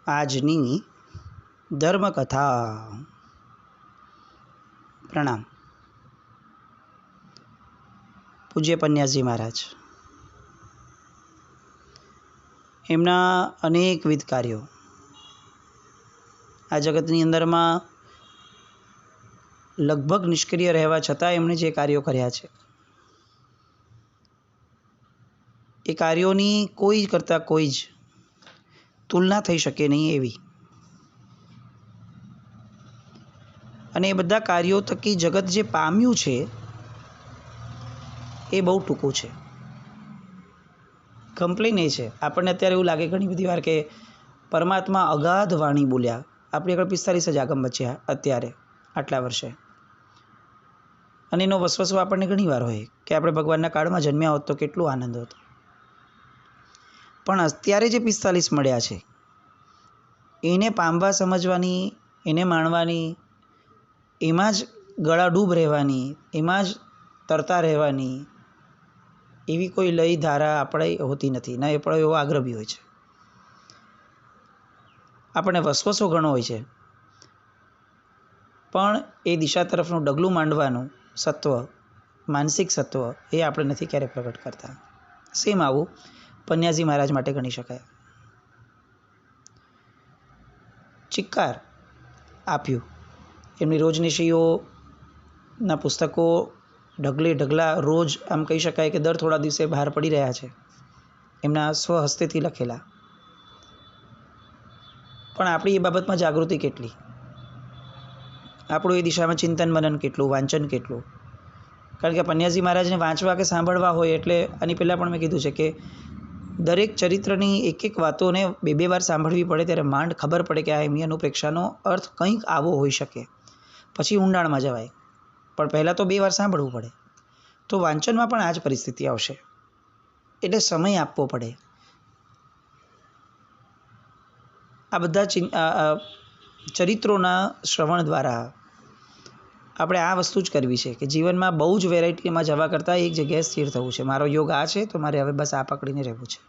આજની ધર્મકથા. પ્રણામ. પૂજ્ય પન્યાસી મહારાજ. એમના અનેકવિધ કાર્યો આ જગતની અંદરમાં લગભગ નિષ્ક્રિય રહેવા છતાં એમણે જે કાર્યો કર્યા છે એ કાર્યોની કોઈ કરતાં કોઈ જ તુલના થઈ શકે નહીં એવી. અને એ બધા કાર્યો થકી જગત જે પામ્યું છે એ બહુ ટૂંકું છે. કમ્પ્લેન એ છે, આપણને અત્યારે એવું લાગે ઘણી બધી વાર કે પરમાત્મા અગાધ વાણી બોલ્યા. આપણી આગળ 45 જ આગમ બચ્યા અત્યારે આટલા વર્ષે, અને એનો વસવસો આપણને ઘણી વાર હોય કે આપણે ભગવાનના કાળમાં જન્મ્યા હોત તો કેટલું આનંદ હોત. પણ અત્યારે જે 45 મળ્યા છે એને પામવા સમજવાની, એને માણવાની, એમાં જ ગળાડૂબ રહેવાની, એમાં જ તરતા રહેવાની એવી કોઈ લય ધારા આપણે હોતી નથી. ના એ પણ એવો આગ્રહ બી હોય છે. આપણને વસવસો ઘણો હોય છે, પણ એ દિશા તરફનું ડગલું માંડવાનું સત્વ, માનસિક સત્વ એ આપણે નથી ક્યારેય પ્રગટ કરતા. સેમ આવું પન્યાસી મહારાજ માટે ગણી શકાય. ચિક્કાર આપ્યું. એમની રોજનિશીઓના પુસ્તકો ઢગલે ઢગલા રોજ આમ કહી શકાય કે દર થોડા દિવસે બહાર પડી રહ્યા છે, એમના સ્વહસ્તેથી લખેલા. પણ આપણી એ બાબતમાં જાગૃતિ કેટલી, આપણું એ દિશામાં ચિંતન મનન કેટલું, વાંચન કેટલું. કારણ કે પન્યાસી મહારાજને વાંચવા કે સાંભળવા હોય એટલે આની પહેલાં પણ મેં કીધું છે કે દરેક ચરિત્રની એક એક વાતોને બે વાર સાંભળવી પડે ત્યારે માંડ ખબર પડે કે આ એમની અનુપ્રેક્ષાનો અર્થ કંઈક આવો હોઈ શકે. પછી ઊંડાણમાં જવાય, પણ પહેલાં તો 2 વાર સાંભળવું પડે. તો વાંચનમાં પણ આ જ પરિસ્થિતિ આવશે, એટલે સમય આપવો પડે. આ બધા ચરિત્રોના શ્રવણ દ્વારા આપણે આ વસ્તુ જ કરવી છે કે જીવનમાં બહુ જ વેરાયટીમાં જવા કરતાં એક જગ્યાએ સ્થિર થવું છે. મારો યોગ આ છે તો મારે હવે બસ આ પકડીને રહેવું છે.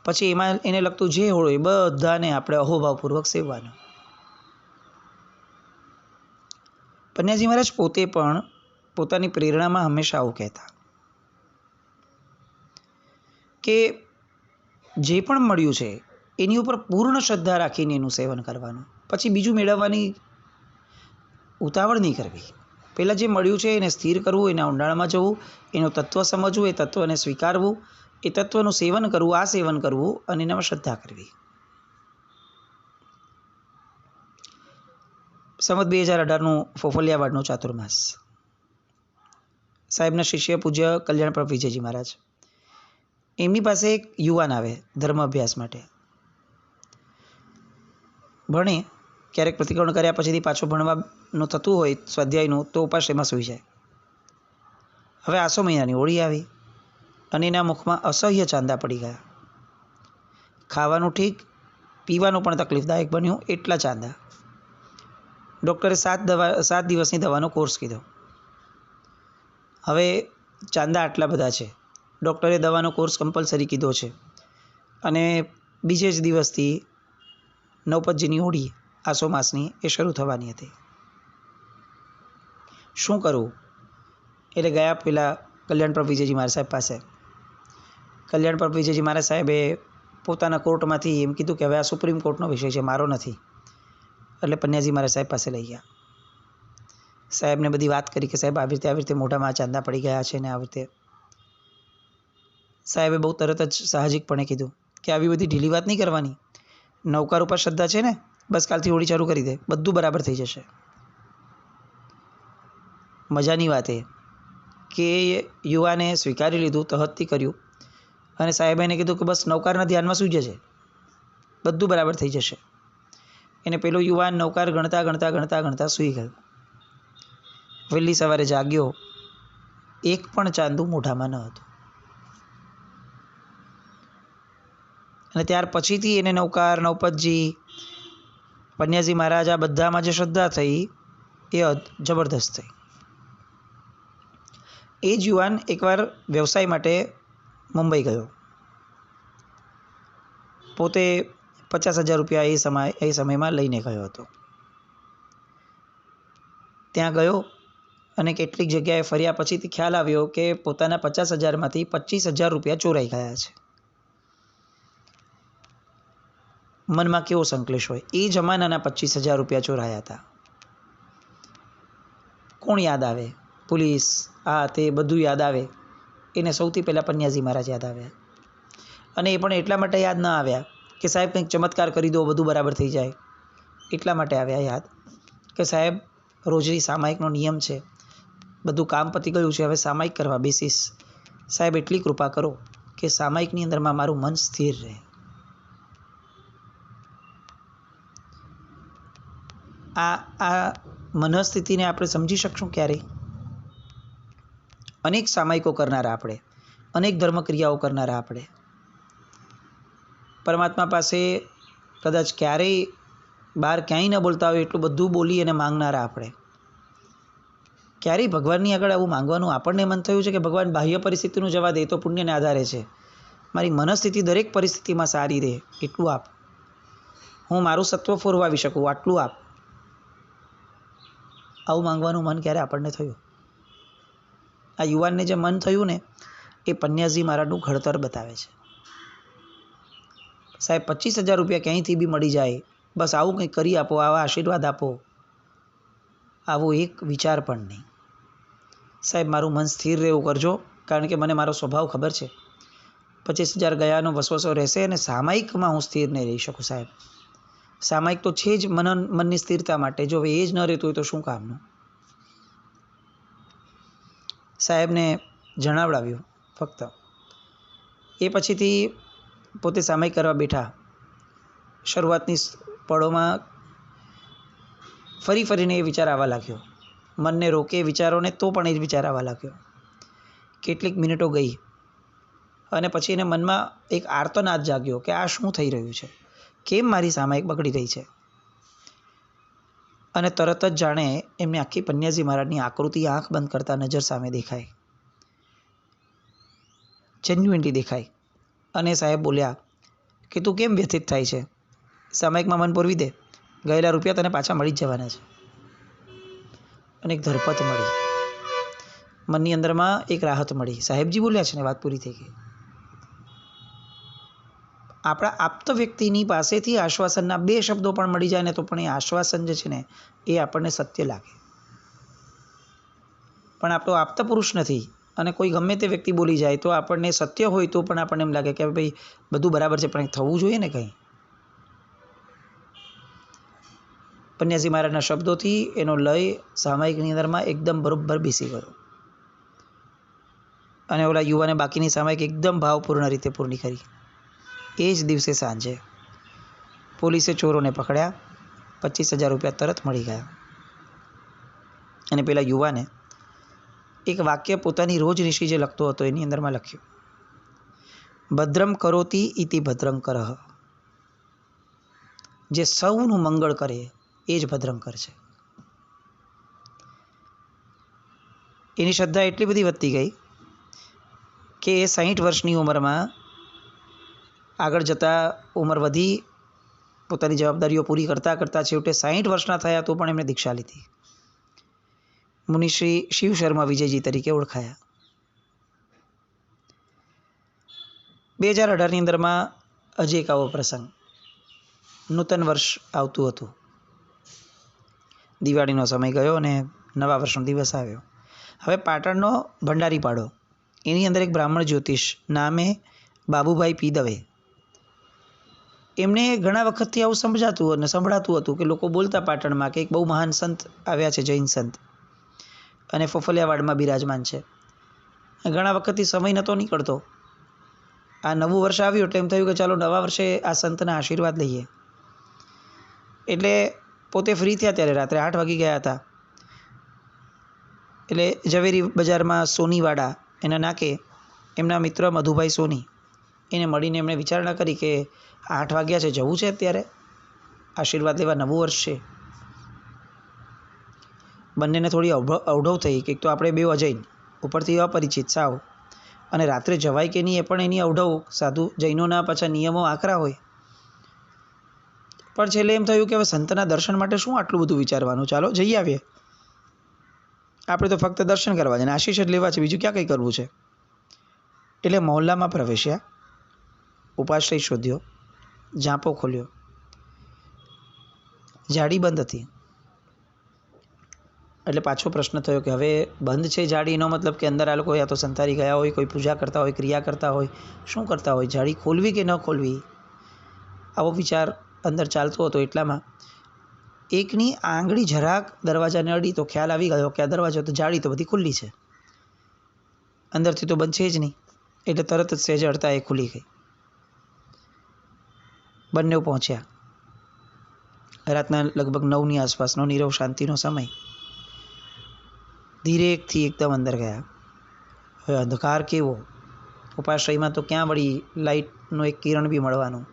પછી એમાં એને લગતું જે હોય એ બધાને આપણે અહોભાવપૂર્વક સેવવાનું. પન્યાસી મહારાજ પોતે પણ પોતાની પ્રેરણામાં હંમેશા આવું કહેતા કે જે પણ મળ્યું છે એની ઉપર પૂર્ણ શ્રદ્ધા રાખીને એનું સેવન કરવાનું. પછી બીજું મેળવવાની ઉતાવળ નહીં કરવી. પહેલાં જે મળ્યું છે એને સ્થિર કરવું, એના ઊંડાણમાં જવું, એનું તત્વ સમજવું, એ તત્વને સ્વીકારવું, એ તત્વનું સેવન કરવું, આ સેવન કરવું અને એનામાં શ્રદ્ધા કરવી. સંવત 2018નું ફોફલિયાવાડનું ચાતુર્માસ. સાહેબના શિષ્ય પૂજ્ય કલ્યાણ પ્રભુ વિજયજી મહારાજ, એમની પાસે એક યુવાન આવે ધર્મ અભ્યાસ માટે. ભણે, ક્યારેક પ્રતિક્રમણ કર્યા પછીથી પાછું ભણવાનું થતું હોય સ્વાધ્યાયનું તો ઉપાસ એમાં સૂઈ જાય. હવે આસો મહિનાની હોળી આવી અને એના મુખમાં અસહ્ય ચાંદા પડી ગયા. ખાવાનું ઠીક, પીવાનું પણ તકલીફદાયક બન્યું, એટલા ચાંદા. ડૉક્ટરે 7 દિવસની દવાનો કોર્સ કીધો. હવે ચાંદા આટલા બધા છે, ડૉક્ટરે દવાનો કોર્સ કમ્પલસરી કીધો છે અને બીજે જ દિવસથી નવપતજીની હોળી આસો માસની એ શરૂ થવાની હતી. શું કરવું? એટલે ગયા પેલા કલ્યાણ પ્રભુ વિજયજી મહારાજ સાહેબ પાસે. કલ્યાણ પ્રભુ વિજયજી મહારાજ સાહેબે પોતાના કોર્ટમાંથી એમ કીધું કે હવે આ સુપ્રીમ કોર્ટનો વિષય છે, મારો નથી. એટલે પન્યાસી મહારાજ સાહેબ પાસે લઈ ગયા. સાહેબને બધી વાત કરી કે સાહેબ આવી રીતે મોઢામાં ચાંદા પડી ગયા છે ને આવી રીતે. સાહેબે બહુ તરત જ સાહજિકપણે કીધું કે આવી બધી ઢીલી વાત નહીં કરવાની. નૌકાર ઉપર શ્રદ્ધા છે ને, બસ કાલથી હોળી ચાલુ કરી દે, બધું બરાબર થઈ જશે. મજાની વાત એ કે યુવાને સ્વીકારી લીધું, તહતથી કર્યું અને સાહેબે એને કીધું કે બસ નૌકારના ધ્યાનમાં સૂઈ જશે, બધું બરાબર થઈ જશે. એને પેલો યુવાન નૌકાર ગણતા ગણતા ગણતા ગણતા સૂઈ ગયો. વહેલી સવારે જાગ્યો, એક પણ ચાંદું મોઢામાં ન હતું. અને ત્યાર પછીથી એને નૌકાર, નવપતજી, પન્યાસી મહારાજ આ બધામાં જે શ્રદ્ધા થઈ એ જબરદસ્ત થઈ. એ જ યુવાન એકવાર વ્યવસાય માટે મુંબઈ ગયો. પોતે 50,000 રૂપિયા એ સમયમાં લઈને ગયો હતો. ત્યાં ગયો અને કેટલીક જગ્યાએ ફર્યા પછીથી ખ્યાલ આવ્યો કે પોતાના 50,000માંથી 25,000 રૂપિયા ચોરાઈ ગયા છે. મનમાં કેવો સંકલેશ હોય. એ જમાનાના 25,000 રૂપિયા ચોરાયા હતા. કોણ યાદ આવે? પોલીસ, આ તે બધું યાદ આવે. એને સૌથી પહેલાં પન્યાજી મહારાજ યાદ આવ્યા. અને એ પણ એટલા માટે યાદ ન આવ્યા કે સાહેબ કંઈક ચમત્કાર કરી દો, બધું બરાબર થઈ જાય. એટલા માટે આવ્યા યાદ કે સાહેબ રોજની સામાયિકનો નિયમ છે, બધું કામ પતી ગયું છે, હવે સામાયિક કરવા બેસીશ. સાહેબ એટલી કૃપા કરો કે સામાયિકની અંદરમાં મારું મન સ્થિર રહે. આ મનસ્થિતિને આપણે સમજી શકશું ક્યારે? અનેક સામાયિકો કરનારા આપણે, અનેક ધર્મક્રિયાઓ કરનારા આપણે, પરમાત્મા પાસે કદાચ ક્યારેય બહાર ક્યાંય ન બોલતા હોય એટલું બધું બોલી અને માંગનારા આપણે. ક્યારેય ભગવાનની આગળ આવું માંગવાનું આપણને મન થયું છે કે ભગવાન બાહ્ય પરિસ્થિતિનું જવા દે, તો પુણ્યને આધારે છે, મારી મનસ્થિતિ દરેક પરિસ્થિતિમાં સારી રહે એટલું આપ, હું મારું સત્વ ફોરવાવી શકું આટલું આપ. આવું માંગવાનું મન ક્યારે આપણને થયું? આ યુવાનને જે મન થયું ને એ પન્યાજી મહારાજનું ઘડતર બતાવે છે. સાહેબ 25,000 રૂપિયા ક્યાંયથી બી મળી જાય, બસ આવું કંઈક કરી આપો, આવા આશીર્વાદ આપો, આવો એક વિચાર પણ નહીં. સાહેબ મારું મન સ્થિર રહેવું કરજો, કારણ કે મને મારો સ્વભાવ ખબર છે. 25,000 ગયાનો વસવસો રહેશે અને સામાયિકમાં હું સ્થિર નહીં રહી શકું. સાહેબ સામાયિક તો છે જ મનની સ્થિરતા માટે, જો હવે એ જ ન રહેતું હોય તો શું કામનું? સાહેબને જણાવડાવ્યું ફક્ત. એ પછીથી પોતે સામાયિક કરવા બેઠા. શરૂઆતની પળોમાં ફરીને એ વિચાર આવવા લાગ્યો. મનને રોકે વિચારોને તો પણ એ જ વિચાર આવવા લાગ્યો. કેટલીક મિનિટો ગઈ અને પછી એને મનમાં એક આર્તનાદ જાગ્યો કે આ શું થઈ રહ્યું છે? કેમ મારી સામાયિક બગડી રહી છે? અને તરત જ જાણે એમને આખી પન્યાજી મહારાજની આકૃતિ આંખ બંધ કરતા નજર સામે દેખાય, જેન્યુઇનલી દેખાય. અને સાહેબ બોલ્યા કે તું કેમ વ્યથિત થાય છે? સામાયિકમાં મન પૂરવી દે, ગયેલા રૂપિયા તને પાછા મળી જ જવાના છે. અને એક ધરપત મળી, મનની અંદરમાં એક રાહત મળી. સાહેબજી બોલ્યા છે ને વાત પૂરી થઈ ગઈ. આપણા આપ્ત વ્યક્તિની પાસેથી આશ્વાસનના 2 શબ્દો પણ મળી જાય ને તો પણ એ આશ્વાસન જે છે ને એ આપણને સત્ય લાગે. પણ આપણો આપ્ત પુરુષ નથી અને કોઈ ગમે તે વ્યક્તિ બોલી જાય તો આપણને સત્ય હોય તો પણ આપણને એમ લાગે કે ભાઈ બધું બરાબર છે, પણ થવું જોઈએ ને કંઈ. પન્યાજી મહારાજના શબ્દોથી એનો લય સામાયિકની અંદરમાં એકદમ બરોબર બેસી ગયો. અને ઓલા યુવાને બાકીની સામાયિક એકદમ ભાવપૂર્ણ રીતે પૂર્ણ કરી. એ જ દિવસે સાંજે પોલીસે ચોરોને પકડ્યા, 25,000 રૂપિયા તરત મળી ગયા. અને પેલા યુવાને એક વાક્ય પોતાની રોજનિશી જે લખતો હતો એની અંદરમાં લખ્યું, ભદ્રમ કરોતિ ઇતિ ભદ્રં કરઃ. જે સૌનું મંગળ કરે એ જ ભદ્રંકર છે. એની શ્રદ્ધા એટલી બધી વધતી ગઈ કે એ 60 વર્ષની ઉંમરમાં આગળ જતાં ઉંમર વધી, પોતાની જવાબદારીઓ પૂરી કરતાં છેવટે 60 વર્ષના થયા તો પણ એમણે દીક્ષા લીધી. મુનિશ્રી શિવ શર્મા વિજયજી તરીકે ઓળખાયા. 2018ની અંદરમાં હજી એક આવો પ્રસંગ. નૂતન વર્ષ આવતું હતું, દિવાળીનો સમય ગયો અને નવા વર્ષનો દિવસ આવ્યો. હવે પાટણનો ભંડારી પાડો, એની અંદર એક બ્રાહ્મણ જ્યોતિષ નામે બાબુભાઈ પી દવે. એમને ઘણા વખતથી આવું સંભળાતું હતું કે લોકો બોલતા પાટણમાં કે એક બહુ મહાન સંત આવ્યા છે, જૈન સંત, અને ફફલિયાવાડમાં બિરાજમાન છે. ઘણા વખતથી સમય નહોતો નીકળતો. આ નવું વર્ષ આવ્યું એટલે એમ થયું કે ચાલો નવા વર્ષે આ સંતના આશીર્વાદ લઈએ. એટલે પોતે ફ્રી થયા ત્યારે રાત્રે 8 વાગી ગયા હતા. એટલે ઝવેરી બજારમાં સોનીવાડા એના નાકે એમના મિત્ર મધુભાઈ સોની એને મળીને એમણે વિચારણા કરી કે 8 વાગ્યા છે, જવું છે અત્યારે આશીર્વાદ લેવા, નવું વર્ષ છે. બંનેને થોડી અવઢવ થઈ કે તો આપણે 2 અજૈન, ઉપરથી અપરિચિત સાવ, અને રાત્રે જવાય કે નહીં એ પણ એની અવઢવ. સાધુ જૈનોના પાછા નિયમો આકરા હોય. પણ છેલ્લે એમ થયું કે હવે સંતના દર્શન માટે શું આટલું બધું વિચારવાનું, ચાલો જઈ આવીએ. આપણે તો ફક્ત દર્શન કરવા છે અને આશીષ જ લેવા છે, બીજું ક્યાં કંઈ કરવું છે. એટલે મહોલ્લામાં પ્રવેશ્યા, ઉપાશ્રય શોધ્યો, ઝાંપો ખોલ્યો. જાળી બંધ હતી. એટલે પાછો પ્રશ્ન થયો કે હવે બંધ છે જાળી, એનો મતલબ કે અંદર આ લોકો યા તો સંતારી ગયા હોય, કોઈ પૂજા કરતા હોય, ક્રિયા કરતા હોય, શું કરતા હોય, જાળી ખોલવી કે ન ખોલવી, આવો વિચાર અંદર ચાલતો હતો. એટલામાં એકની આંગળી જરાક દરવાજાને અડી તો ખ્યાલ આવી ગયો કે આ દરવાજો તો જાળી તો બધી ખુલ્લી છે, અંદરથી તો બંધ છે જ નહીં. એટલે તરત જ સહેજ અડતા એ ખુલી ગઈ. બંને પહોંચ્યા. રાતના લગભગ 9ની આસપાસનો નીરવ શાંતિનો સમય. ધીરેકથી એકદમ અંદર ગયા. હવે અંધકાર કેવો! ઉપાશ્રયમાં તો ક્યાં વળી લાઇટનું એક કિરણ બી મળવાનું.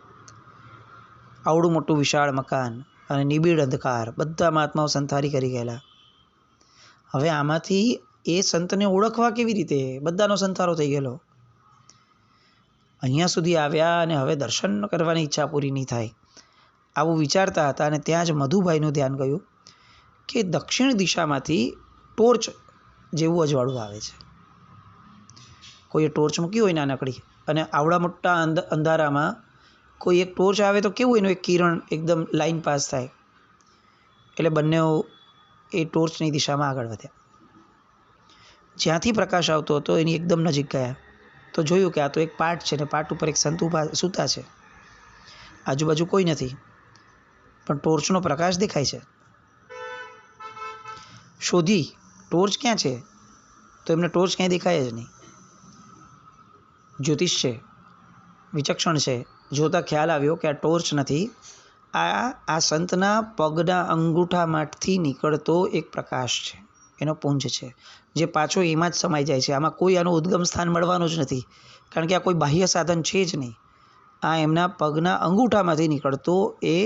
આવડું મોટું વિશાળ મકાન અને નિબીડ અંધકાર, બધા મહાત્માઓ સંતારી કરી ગયેલા. હવે આમાંથી એ સંતને ઓળખવા કેવી રીતે? બધાનો સંતારો થઈ ગયેલો. અહીંયા સુધી આવ્યા અને હવે દર્શન કરવાની ઈચ્છા પૂરી નહીં થાય, આવું વિચારતા હતા. અને ત્યાં જ મધુભાઈનું ધ્યાન ગયું કે દક્ષિણ દિશામાંથી ટોર્ચ જેવું અજવાળું આવે છે. કોઈએ ટોર્ચ મૂકી હોય નાનકડી, અને આવડા મોટા અંધારામાં કોઈ એક ટોર્ચ આવે તો કેવું એનું એક કિરણ એકદમ લાઈન પાસ થાય. એટલે બંને એ ટોર્ચની દિશામાં આગળ વધ્યા. જ્યાંથી પ્રકાશ આવતો હતો એની એકદમ નજીક ગયા તો જોયું કે આ તો એક પાટ છે ને પાટ ઉપર એક સંત સૂતા છે. આજુબાજુ કોઈ નથી, પણ ટોર્ચનો પ્રકાશ દેખાય છે. શોધી ટોર્ચ ક્યાં છે તો એમને ટોર્ચ ક્યાંય દેખાય જ નહીં. જ્યોતિષ છે, વિચક્ષણ છે, જોતા ખ્યાલ આવ્યો કે આ ટોર્ચ નથી, આ સંતના પગના અંગૂઠામાંથી નીકળતો એક પ્રકાશ છે, એનો પુંજ છે, જે પાછો એમાં જ સમાઈ જાય છે. આમાં કોઈ આનું ઉદ્ગમ સ્થાન મળવાનું જ નથી, કારણ કે આ કોઈ બાહ્ય સાધન છે જ નહીં. આ એમના પગના અંગૂઠામાંથી નીકળતો એ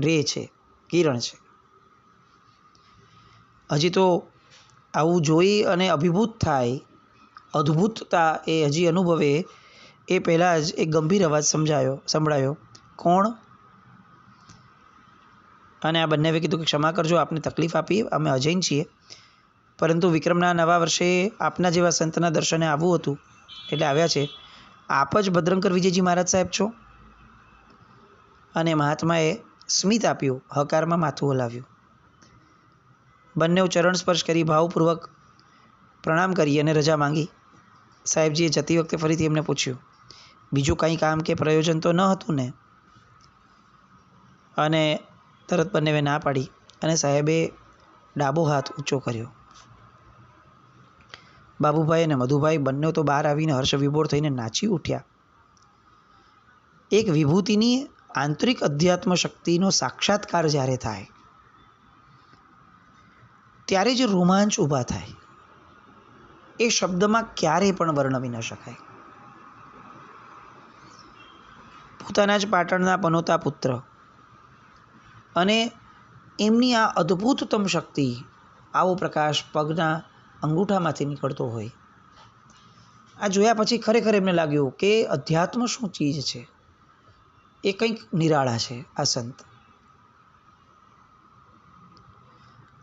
રે છે, કિરણ છે. હજી તો આવું જોઈ અને અભિભૂત થાય, અદ્ભુતતા એ હજી અનુભવે એ પહેલાં જ એક ગંભીર અવાજ સંભળાયો. કોણ? અને આ બંનેએ કીધું કે ક્ષમા કરજો, આપને તકલીફ આપી, અમે અજૈન છીએ, પરંતુ વિક્રમના નવા વર્ષે આપના જેવા સંતના દર્શને આવવું હતું એટલે આવ્યા છે. આપ જ ભદ્રંકર વિજયજી મહારાજ સાહેબ છો? અને મહાત્માએ સ્મિત આપ્યું, હકારમાં માથું હલાવ્યું. બંને ચરણ સ્પર્શ કરી ભાવપૂર્વક પ્રણામ કરી અને રજા માંગી. સાહેબજીએ જતી વખતે ફરીથી એમને પૂછ્યું, બીજું કંઈ કામ કે પ્રયોજન તો ન હતું ને? અને તરત બંનેએ ના પાડી અને સાહેબે ડાબો હાથ ઊંચો કર્યો. બાબુભાઈ અને મધુભાઈ બંને તો બહાર આવીને હર્ષ વિભોર થઈને નાચી ઉઠ્યા. એક વિભૂતિની આંતરિક અધ્યાત્મ શક્તિનો સાક્ષાત્કાર જ્યારે થાય ત્યારે જે રોમાંચ ઊભા થાય એ શબ્દમાં ક્યારેય પણ વર્ણવી ન શકાય. પોતાના જ પાટણના પનોતા પુત્ર અને એમની આ અદ્ભુતતમ શક્તિ, આવો પ્રકાશ પગના અંગૂઠામાંથી નીકળતો હોય, આ જોયા પછી ખરેખર એમને લાગ્યું કે અધ્યાત્મ શું ચીજ છે, એ કંઈક નિરાળા છે આ સંત.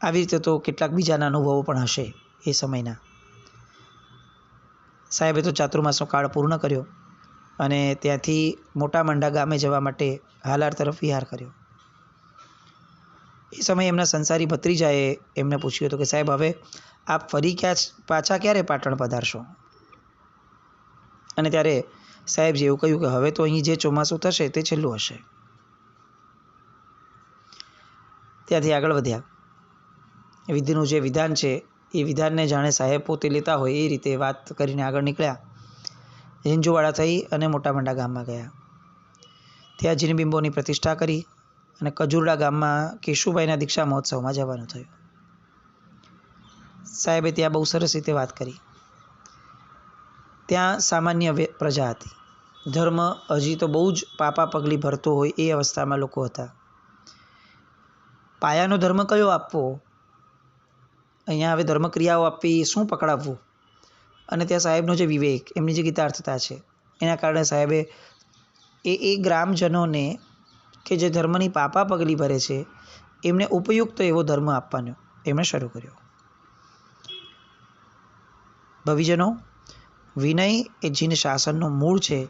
આવી રીતે તો કેટલાક બીજાના અનુભવો પણ હશે એ સમયના. સાહેબે તો ચાતુર્માસનો કાળ પૂર્ણ કર્યો અને ત્યાંથી મોટા મંડા ગામે જવા માટે હાલાર તરફ વિહાર કર્યો. એ સમયે એમના સંસારી ભત્રીજાએ એમને પૂછ્યું હતું કે સાહેબ હવે આપ ફરી પાછા ક્યારે પાટણ પધારશો? અને ત્યારે સાહેબજી એવું કહ્યું કે હવે તો અહીં જે ચોમાસું થશે તે છેલ્લું હશે. ત્યાંથી આગળ વધ્યા. વિધિનું જે વિધાન છે એ વિધાનને જાણે સાહેબ પોતે લેતા હોય એ રીતે વાત કરીને આગળ નીકળ્યા. ઝીંઝુવાડા થઈ અને મોટા મંડા ગામમાં ગયા. ત્યાં જીનબિંબોની પ્રતિષ્ઠા કરી અને કજુરડા ગામમાં કેશુભાઈના દીક્ષા મહોત્સવમાં જવાનું થયું. સાહેબે ત્યાં બહુ સરસ રીતે વાત કરી. ત્યાં સામાન્ય પ્રજા હતી. ધર્મ હજી તો બહુ જ પાપા પગલી ભરતો હોય એ અવસ્થામાં લોકો હતા. પાયાનો ધર્મ કયો આપવો, અહીંયા હવે ધર્મક્રિયાઓ આપવી, શું પકડાવવું? અને ત્યાં સાહેબનો જે વિવેક, એમની જે ગીતાર્થતા છે, એના કારણે સાહેબે એ ગ્રામજનોને કે જે ધર્મની પાપા પગલી ભરે છે એમને ઉપયુક્ત એવો ધર્મ આપવાનો એમણે શરૂ કર્યો. ભવિજનો, વિનય એ જીન શાસનનું મૂળ છે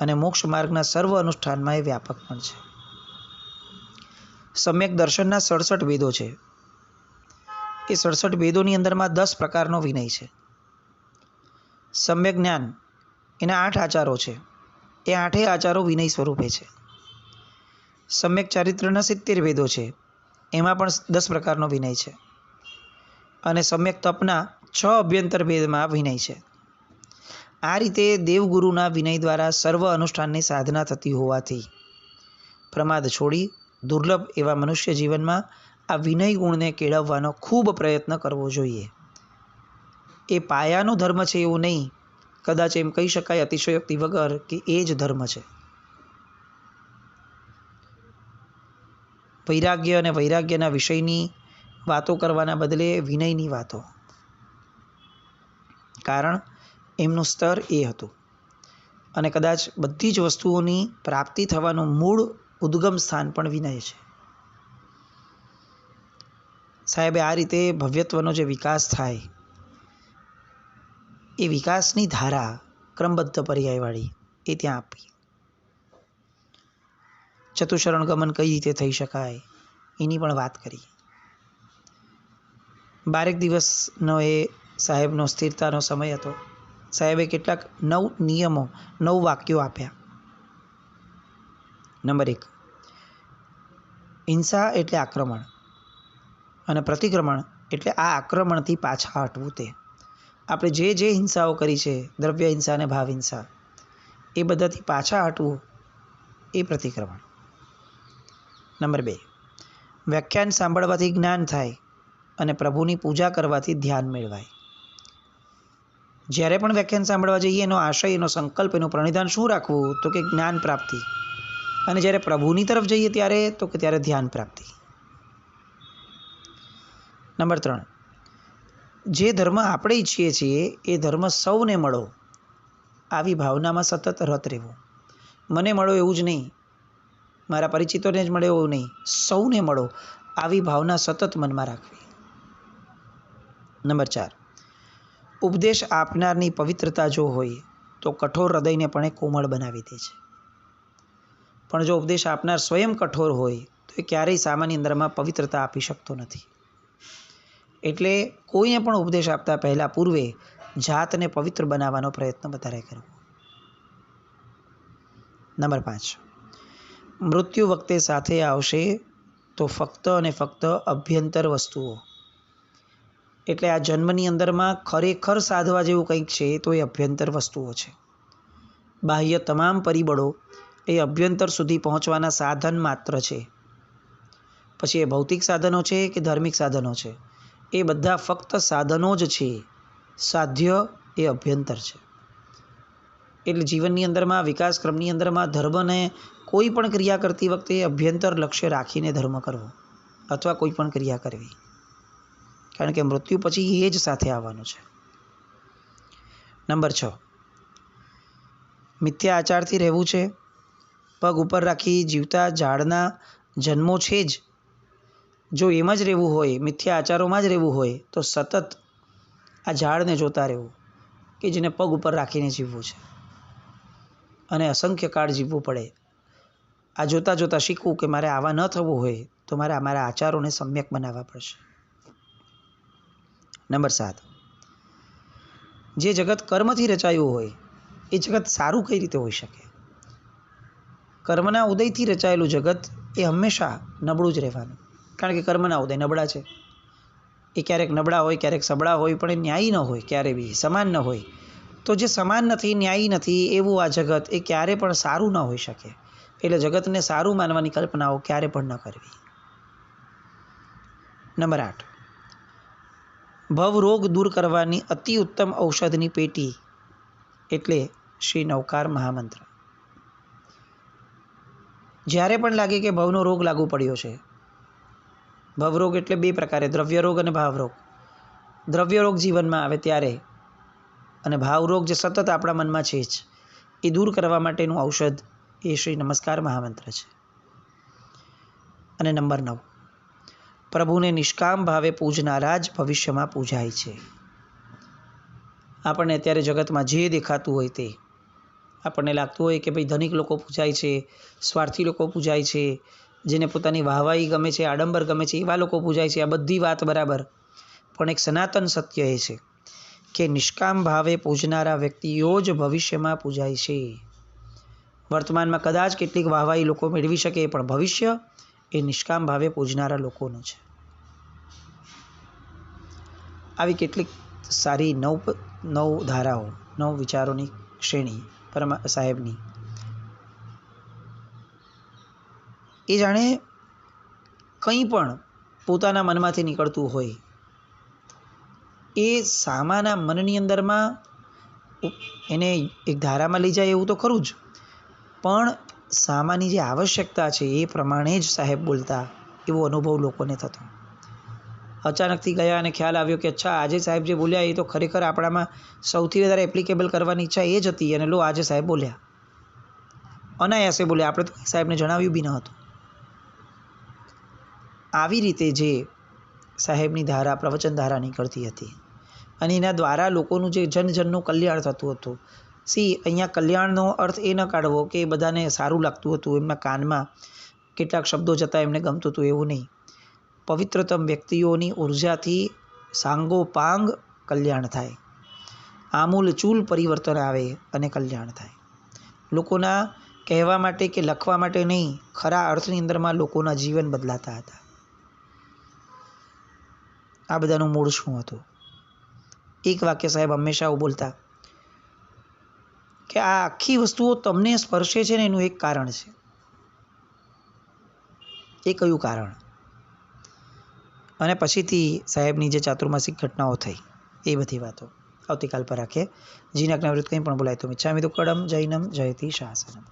અને મોક્ષ માર્ગના સર્વ અનુષ્ઠાનમાં એ વ્યાપક પણ છે. સમ્યક દર્શનના 67 વેદો છે. એ 67 વેદોની અંદરમાં 10 પ્રકારનો વિનય છે. સમ્યક જ્ઞાન એના 8 આચારો છે. એ 8 આચારો વિનય સ્વરૂપે છે. સમ્યક ચારિત્રના 70 વેદો છે. એમાં પણ 10 પ્રકારનો વિનય છે. અને સમ્યક તપના 6 અભ્યંતર વેદમાં વિનય છે. આ રીતે દેવગુરુના વિનય દ્વારા સર્વ અનુષ્ઠાનની સાધના થતી હોવાથી પ્રમાદ છોડી દુર્લભ એવા મનુષ્ય જીવનમાં આ વિનય ગુણને કેળવવાનો ખૂબ પ્રયત્ન કરવો જોઈએ. એ પાયાનો ધર્મ છે એવું નહીં, કદાચ એમ કહી શકાય અતિશયોક્તિ વગર કે એ જ ધર્મ છે. વૈરાગ્ય અને વૈરાગ્યના વિષયની વાતો કરવાના બદલે વિનયની વાતો, કારણ એમનું સ્તર એ હતું. અને કદાચ બધી જ વસ્તુઓની પ્રાપ્તિ થવાનું મૂળ ઉદ્ગમ સ્થાન પણ વિનય છે. સાહેબે આ રીતે ભવ્યત્વનો જે વિકાસ થાય એ વિકાસની ધારા ક્રમબદ્ધ પર્યાયવાળી એ ત્યાં આપી. ચતુશરણ ગમન કઈ રીતે થઈ શકાય એની પણ વાત કરી. 12 દિવસનો એ સાહેબનો સ્થિરતાનો સમય હતો. સાહેબે કેટલાક 9 નિયમો 9 વાક્યો આપ્યા. નંબર 1, હિંસા એટલે આક્રમણ અને પ્રતિક્રમણ એટલે આ આક્રમણથી પાછા હટવું. તે આપણે જે હિંસાઓ કરી છે, દ્રવ્ય હિંસા અને ભાવ હિંસા, એ બધાથી પાછા હટવું એ પ્રતિક્રમણ. નંબર 2, વ્યાખ્યાન સાંભળવાથી જ્ઞાન થાય અને પ્રભુની પૂજા કરવાથી ધ્યાન મેળવાય. જ્યારે પણ વ્યાખ્યાન સાંભળવા જઈએ એનો આશય, એનો સંકલ્પ, એનું પ્રણિધાન શું રાખવું? તો કે જ્ઞાન પ્રાપ્તિ. અને જ્યારે પ્રભુની તરફ જઈએ ત્યારે તો કે ત્યારે ધ્યાન પ્રાપ્તિ. નંબર 3, જે ધર્મ આપણે ઈચ્છીએ છીએ એ ધર્મ સૌને મળો આવી ભાવનામાં સતત રત રહેવું. મને મળો એવું જ નહીં, મારા પરિચિતોને જ મળે એવું નહીં, સૌને મળો આવી ભાવના સતત મનમાં રાખવી. નંબર 4, ઉપદેશ આપનારની પવિત્રતા જો હોય તો કઠોર હૃદયને પણ એ કોમળ બનાવી દે છે. પણ જો ઉપદેશ આપનાર સ્વયં કઠોર હોય તો એ ક્યારેય સામાન્ય અંદરમાં પવિત્રતા આપી શકતો નથી. એટલે કોઈને પણ ઉપદેશ આપતા પહેલાં પૂર્વે જાતને પવિત્ર બનાવવાનો પ્રયત્ન વધારે કરવો. નંબર 5, મૃત્યુ વખતે સાથે આવશે તો ફક્ત અને ફક્ત અભ્યંતર વસ્તુઓ. એટલે આ જન્મની અંદરમાં ખરેખર સાધવા જેવું કંઈક છે તો એ અભ્યંતર વસ્તુઓ છે. બાહ્ય તમામ પરિબળો એ અભ્યંતર સુધી પહોંચવાના સાધન માત્ર છે. પછી એ ભૌતિક સાધનો છે કે ધાર્મિક સાધનો છે, એ બધા ફક્ત સાધનો જ છે. સાધ્ય એ અભ્યંતર છે. એટલે જીવનની અંદરમાં, વિકાસ ક્રમની અંદરમાં ધર્મને કોઈ પણ ક્રિયા કરતી વખતે અભ્યંતર લક્ષ્ય રાખીને ધર્મ કરવો અથવા કોઈ પણ ક્રિયા કરવી. કારણ કે મૃત્યુ પછી એ જ સાથે આવવાનું છે. નંબર 6, મિથ્યા આચારથી રહેવું છે. પગ ઉપર રાખી જીવતા ઝાડના જન્મો છે જ. જો એમ જ રહેવું હોય, મિથ્યા આચારોમાં જ રહેવું હોય તો સતત આ ઝાડને જોતા રહેવું કે જેને પગ ઉપર રાખીને જીવવું છે અને અસંખ્ય કાળ જીવવું પડે. આ જોતાં જોતાં શીખવું કે મારે આવા ન થવું હોય તો મારે અમારા આચારોને સમ્યક બનાવવા પડશે. નંબર 7, જે જગત કર્મથી રચાયું હોય એ જગત સારું કઈ રીતે હોઈ શકે? કર્મના ઉદયથી રચાયેલું જગત એ હંમેશા નબળું જ રહેવાનું. કારણ કે કર્મના ઉદય નબળા છે. એ ક્યારેક નબળા હોય, ક્યારેક સબળા હોય, પણ એ ન્યાયી ન હોય, ક્યારે બી સમાન ન હોય. તો જે સમાન નથી, ન્યાયી નથી એવું આ જગત એ ક્યારે પણ સારું ન હોઈ શકે. એટલે જગતને સારું માનવાની કલ્પનાઓ ક્યારે પણ ન કરવી. નંબર 8, ભવરોગ દૂર કરવાની અતિ ઉત્તમ ઔષધની પેટી એટલે શ્રી નવકાર મહામંત્ર. જ્યારે પણ લાગે કે ભવનો રોગ લાગુ પડ્યો છે, ભવરોગ એટલે 2 પ્રકારે, દ્રવ્યરોગ અને ભાવરોગ. દ્રવ્યરોગ જીવનમાં આવે ત્યારે અને ભાવરોગ જે સતત આપણા મનમાં છે જ, એ દૂર કરવા માટેનું ઔષધ એ શ્રી નમસ્કાર મહામંત્ર છે. અને નંબર 9, પ્રભુને નિષ્કામ ભાવે પૂજનારા જ ભવિષ્યમાં પૂજાય છે. આપણને અત્યારે જગતમાં જે દેખાતું હોય તે, આપણને લાગતું હોય કે ભાઈ ધનિક લોકો પૂજાય છે, સ્વાર્થી લોકો પૂજાય છે, જેને પોતાની વાહવાહી ગમે છે, આડંબર ગમે છે, એવા લોકો પૂજાય છે. આ બધી વાત બરાબર, પણ એક સનાતન સત્ય એ છે કે નિષ્કામ ભાવે પૂજનારા વ્યક્તિઓ જ ભવિષ્યમાં પૂજાય છે. વર્તમાનમાં કદાચ કેટલીક વાહવાહી લોકો મેળવી શકે, પણ ભવિષ્ય એ નિષ્કામ ભાવે પૂજનારા લોકોનું છે. આવી કેટલીક સારી 9 ધારાઓ, 9 વિચારોની શ્રેણી સાહેબની, એ જાણે કંઈ પણ પોતાના મનમાંથી નીકળતું હોય એ સામાના મનની અંદરમાં એને એક ધારામાં લઈ જાય એવું તો ખરું જ, પણ સામાની જે આવશ્યકતા છે એ પ્રમાણે જ સાહેબ બોલતા, એવો અનુભવ લોકોને થતો. અચાનકથી ગયા અને ખ્યાલ આવ્યો કે અચ્છા, આજે સાહેબ જે બોલ્યા એ તો ખરેખર આપણામાં સૌથી વધારે એપ્લિકેબલ કરવાની ઈચ્છા એ જ હતી, અને લો આજે સાહેબ બોલ્યા, અનાયાસે બોલ્યા, આપણે તો સાહેબને જણાવ્યું બી ન હતું. આવી રીતે જે સાહેબની ધારા, પ્રવચન ધારા નીકળતી હતી અને એના દ્વારા લોકોનું જે જનજનનું કલ્યાણ થતું હતું. અહીંયા કલ્યાણનો અર્થ એ ન કાઢવો કે બધાને સારું લાગતું હતું, એમના કાનમાં કેટલાક શબ્દો જતાં એમને ગમતું હતું, એવું નહીં. પવિત્રતમ વ્યક્તિઓની ઉર્જાથી સાંગોપાંગ કલ્યાણ થાય, આમૂલચૂલ પરિવર્તન આવે અને કલ્યાણ થાય. લોકોના કહેવા માટે કે લખવા માટે નહીં, ખરા અર્થની અંદરમાં લોકોના જીવન બદલાતા હતા. આ બધાનું મૂળ શું હતું? એક વાક્ય સાહેબ હંમેશા આવું બોલતા કે આ આખી વસ્તુઓ તમને સ્પર્શે છે ને એનું એક કારણ છે. એ કયું કારણ? અને પછીથી સાહેબની જે ચાતુર્માસિક ઘટનાઓ થઈ, એ બધી વાતો આવતીકાલ પર રાખીએ. જીના જ્ઞાવૃત કંઈ પણ બોલાય તો મિચ્છામિ દુક્કડમ જૈનમ જયતિ શાસનમ.